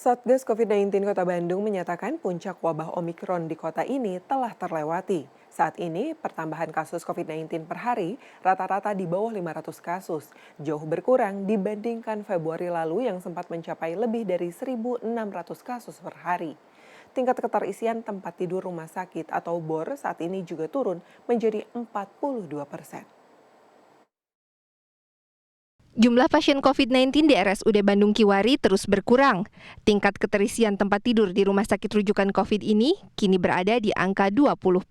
Satgas COVID-19 Kota Bandung menyatakan puncak wabah Omikron di kota ini telah terlewati. Saat ini, pertambahan kasus COVID-19 per hari rata-rata di bawah 500 kasus, jauh berkurang dibandingkan Februari lalu yang sempat mencapai lebih dari 1.600 kasus per hari. Tingkat keterisian tempat tidur rumah sakit atau BOR saat ini juga turun menjadi 42%. Jumlah pasien COVID-19 di RSUD Bandung Kiwari terus berkurang. Tingkat keterisian tempat tidur di rumah sakit rujukan COVID ini kini berada di angka 20%.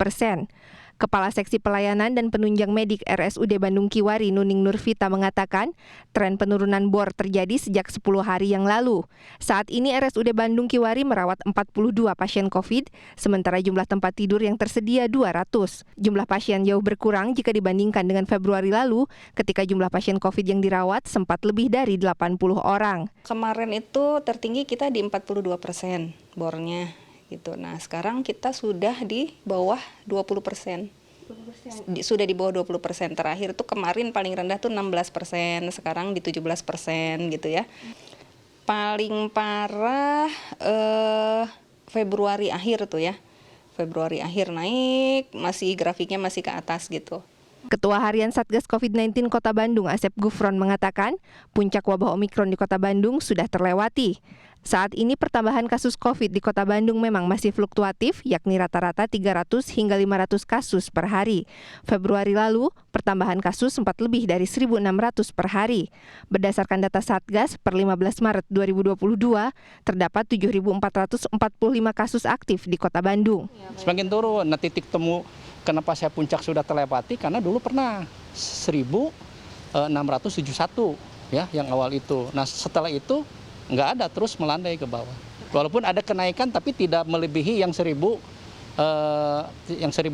Kepala Seksi Pelayanan dan Penunjang Medik RSUD Bandung Kiwari Nuning Nurvita mengatakan, tren penurunan BOR terjadi sejak 10 hari yang lalu. Saat ini RSUD Bandung Kiwari merawat 42 pasien COVID, sementara jumlah tempat tidur yang tersedia 200. Jumlah pasien jauh berkurang jika dibandingkan dengan Februari lalu, ketika jumlah pasien COVID yang dirawat sempat lebih dari 80 orang. Kemarin itu tertinggi kita di 42% bornya gitu. Nah, sekarang kita sudah di bawah 20%. Sudah di bawah 20%. Terakhir tuh kemarin paling rendah tuh 16%, sekarang di 17% gitu ya. Paling parah Februari akhir tuh ya. Februari akhir naik, masih grafiknya masih ke atas gitu. Ketua Harian Satgas COVID-19 Kota Bandung, Asep Gufron, mengatakan puncak wabah Omikron di Kota Bandung sudah terlewati. Saat ini pertambahan kasus COVID di Kota Bandung memang masih fluktuatif, yakni rata-rata 300 hingga 500 kasus per hari. Februari lalu, pertambahan kasus sempat lebih dari 1.600 per hari. Berdasarkan data Satgas, per 15 Maret 2022, terdapat 7.445 kasus aktif di Kota Bandung. Semakin turun, nah titik temu kenapa saya puncak sudah terlewati, karena dulu pernah 1.671 ya yang awal itu. Nah setelah itu nggak ada, terus melandai ke bawah. Walaupun ada kenaikan tapi tidak melebihi yang 1.000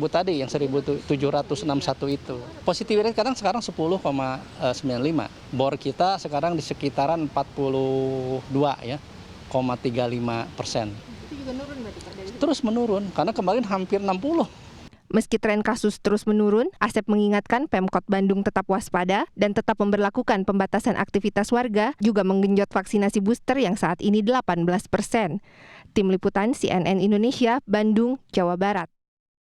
tadi, yang 1.761 itu. Positivity sekarang 10,95. BOR kita sekarang di sekitaran 42 ya, 0,35%. Itu juga menurun berarti Pak? Terus menurun, karena kemarin hampir 60. Meski tren kasus terus menurun, Asep mengingatkan Pemkot Bandung tetap waspada dan tetap memberlakukan pembatasan aktivitas warga, juga menggenjot vaksinasi booster yang saat ini 18%. Tim Liputan CNN Indonesia, Bandung, Jawa Barat.